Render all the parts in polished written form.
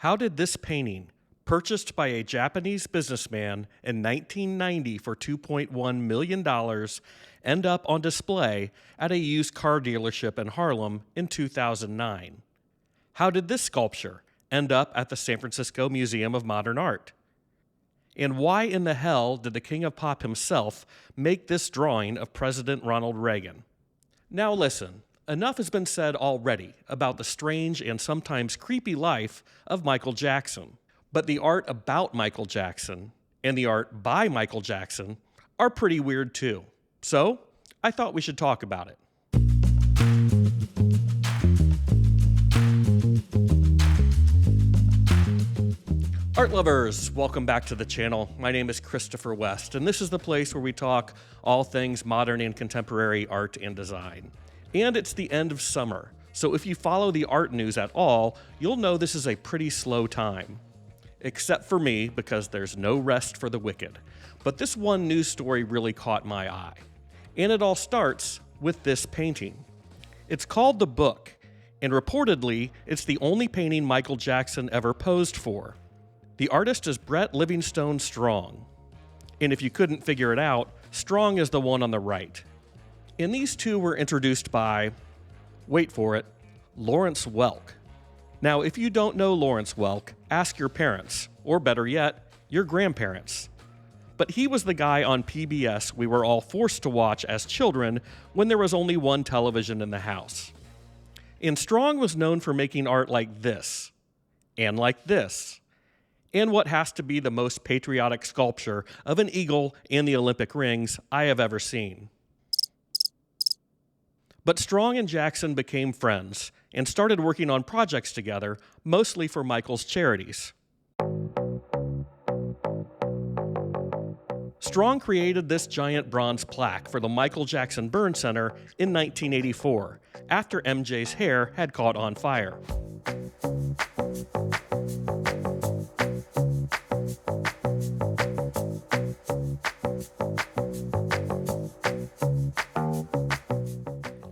How did this painting, purchased by a Japanese businessman in 1990 for $2.1 million, end up on display at a used car dealership in Harlem in 2009? How did this sculpture end up at the San Francisco Museum of Modern Art? And why in the hell did the King of Pop himself make this drawing of President Ronald Reagan? Now listen, enough has been said already about the strange and sometimes creepy life of Michael Jackson. But the art about Michael Jackson and the art by Michael Jackson are pretty weird too. So I thought we should talk about it. Art lovers, welcome back to the channel. My name is Christopher West, and this is the place where we talk all things modern and contemporary art and design. And it's the end of summer, so if you follow the art news at all, you'll know this is a pretty slow time. Except for me, because there's no rest for the wicked. But this one news story really caught my eye. And it all starts with this painting. It's called The Book, and reportedly, it's the only painting Michael Jackson ever posed for. The artist is Brett Livingstone Strong. And if you couldn't figure it out, Strong is the one on the right. And these two were introduced by, wait for it, Lawrence Welk. Now, if you don't know Lawrence Welk, ask your parents, or better yet, your grandparents. But he was the guy on PBS we were all forced to watch as children when there was only one television in the house. And Strong was known for making art like this, and like this, and what has to be the most patriotic sculpture of an eagle and the Olympic rings I have ever seen. But Strong and Jackson became friends and started working on projects together, mostly for Michael's charities. Strong created this giant bronze plaque for the Michael Jackson Burn Center in 1984, after MJ's hair had caught on fire.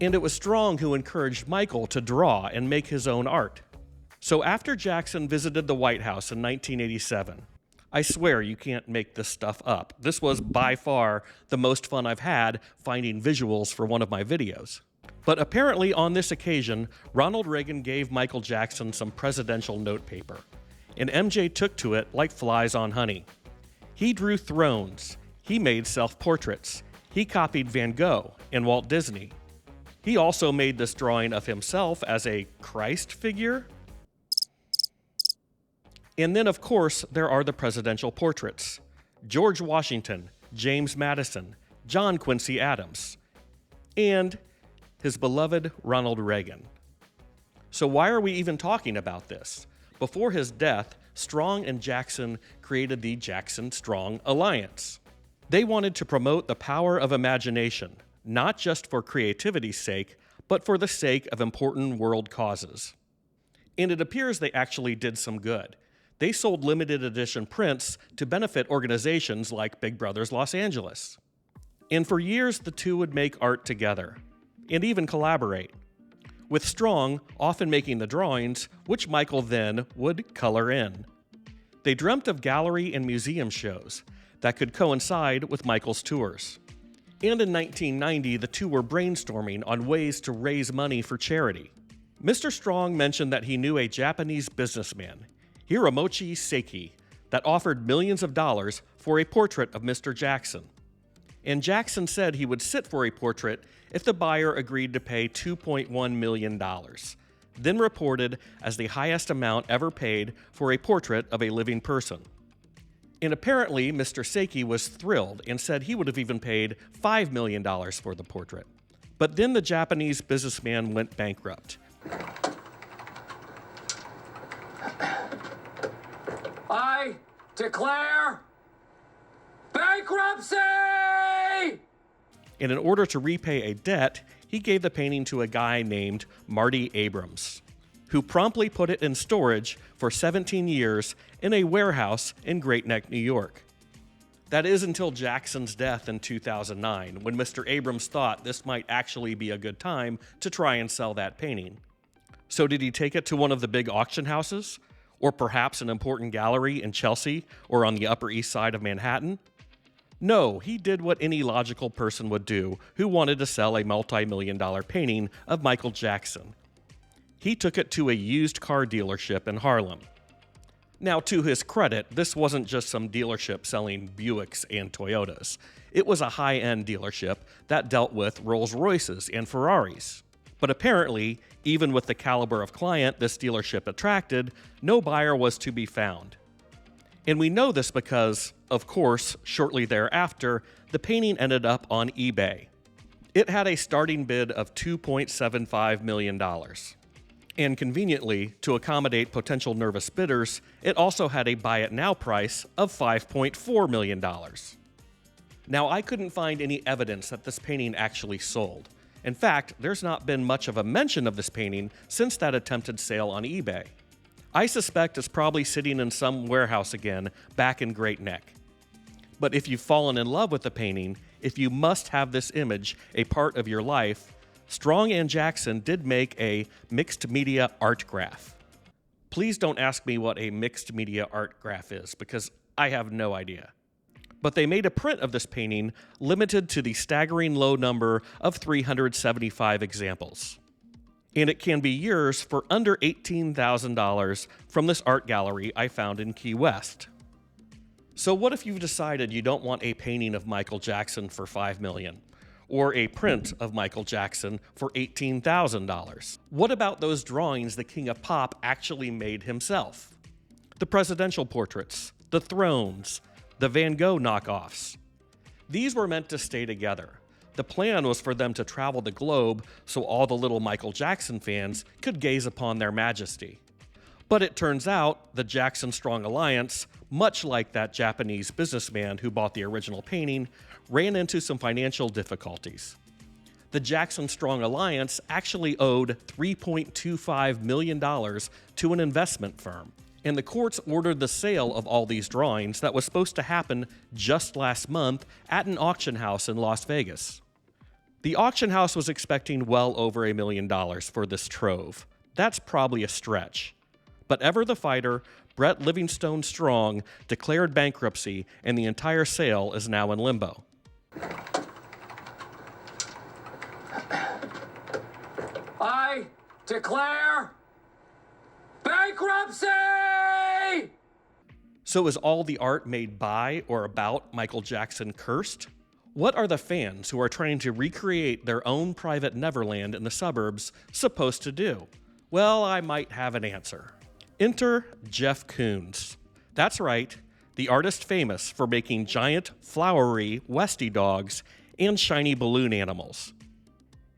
And it was Strong who encouraged Michael to draw and make his own art. So after Jackson visited the White House in 1987, I swear you can't make this stuff up. This was by far the most fun I've had finding visuals for one of my videos. But apparently on this occasion, Ronald Reagan gave Michael Jackson some presidential notepaper, and MJ took to it like flies on honey. He drew thrones, he made self-portraits, he copied Van Gogh and Walt Disney. He also made this drawing of himself as a Christ figure. And then, of course, there are the presidential portraits. George Washington, James Madison, John Quincy Adams, and his beloved Ronald Reagan. So why are we even talking about this? Before his death, Strong and Jackson created the Jackson-Strong Alliance. They wanted to promote the power of imagination, not just for creativity's sake, but for the sake of important world causes. And it appears they actually did some good. They sold limited edition prints to benefit organizations like Big Brothers Los Angeles. And for years, the two would make art together, and even collaborate, with Strong often making the drawings, which Michael then would color in. They dreamt of gallery and museum shows that could coincide with Michael's tours. And in 1990, the two were brainstorming on ways to raise money for charity. Mr. Strong mentioned that he knew a Japanese businessman, Hiromochi Seiki, that offered millions of dollars for a portrait of Mr. Jackson. And Jackson said he would sit for a portrait if the buyer agreed to pay $2.1 million, then reported as the highest amount ever paid for a portrait of a living person. And apparently, Mr. Seiki was thrilled and said he would have even paid $5 million for the portrait. But then the Japanese businessman went bankrupt. I declare bankruptcy! And in order to repay a debt, he gave the painting to a guy named Marty Abrams, who promptly put it in storage for 17 years in a warehouse in Great Neck, New York. That is until Jackson's death in 2009, when Mr. Abrams thought this might actually be a good time to try and sell that painting. So did he take it to one of the big auction houses? Or perhaps an important gallery in Chelsea or on the Upper East Side of Manhattan? No, he did what any logical person would do who wanted to sell a multi-million-dollar painting of Michael Jackson. He took it to a used car dealership in Harlem. Now, to his credit, this wasn't just some dealership selling Buicks and Toyotas. It was a high-end dealership that dealt with Rolls-Royces and Ferraris. But apparently, even with the caliber of client this dealership attracted, no buyer was to be found. And we know this because, of course, shortly thereafter, the painting ended up on eBay. It had a starting bid of $2.75 million. And conveniently, to accommodate potential nervous bidders, it also had a buy-it-now price of $5.4 million. Now, I couldn't find any evidence that this painting actually sold. In fact, there's not been much of a mention of this painting since that attempted sale on eBay. I suspect it's probably sitting in some warehouse again, back in Great Neck. But if you've fallen in love with the painting, if you must have this image a part of your life, Strong and Jackson did make a mixed media art graph. Please don't ask me what a mixed media art graph is, because I have no idea. But they made a print of this painting limited to the staggering low number of 375 examples. And it can be yours for under $18,000 from this art gallery I found in Key West. So what if you've decided you don't want a painting of Michael Jackson for $5 million? Or a print of Michael Jackson for $18,000? What about those drawings the King of Pop actually made himself? The presidential portraits, the thrones, the Van Gogh knockoffs. These were meant to stay together. The plan was for them to travel the globe so all the little Michael Jackson fans could gaze upon their majesty. But it turns out the Jackson-Strong alliance, much like that Japanese businessman who bought the original painting, ran into some financial difficulties. The Jackson-Strong alliance actually owed $3.25 million to an investment firm, and the courts ordered the sale of all these drawings that was supposed to happen just last month at an auction house in Las Vegas. The auction house was expecting well over $1 million for this trove. That's probably a stretch. But ever the fighter, Brett Livingstone Strong, declared bankruptcy, and the entire sale is now in limbo. I declare bankruptcy! So is all the art made by or about Michael Jackson cursed? What are the fans who are trying to recreate their own private Neverland in the suburbs supposed to do? Well, I might have an answer. Enter Jeff Koons. That's right, the artist famous for making giant, flowery Westie dogs and shiny balloon animals.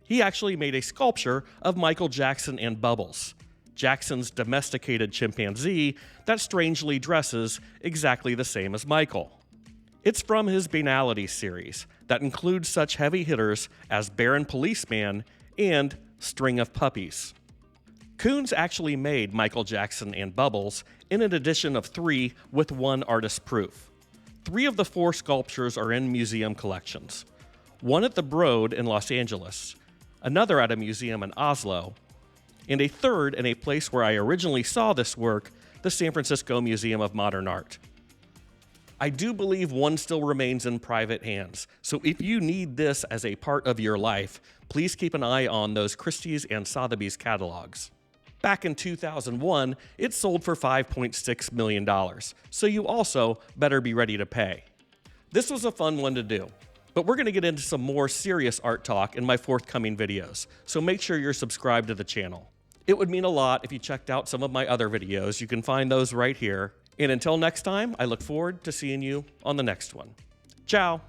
He actually made a sculpture of Michael Jackson and Bubbles, Jackson's domesticated chimpanzee that strangely dresses exactly the same as Michael. It's from his Banality series that includes such heavy hitters as Baron Policeman and String of Puppies. Koons actually made Michael Jackson and Bubbles in an edition of 3 with 1 artist proof. 3 of the 4 sculptures are in museum collections. 1 at the Broad in Los Angeles, another at a museum in Oslo, and a 3rd in a place where I originally saw this work, the San Francisco Museum of Modern Art. I do believe 1 still remains in private hands, so if you need this as a part of your life, please keep an eye on those Christie's and Sotheby's catalogs. Back in 2001, it sold for $5.6 million, so you also better be ready to pay. This was a fun one to do, but we're going to get into some more serious art talk in my forthcoming videos, so make sure you're subscribed to the channel. It would mean a lot if you checked out some of my other videos. You can find those right here. And until next time, I look forward to seeing you on the next one. Ciao!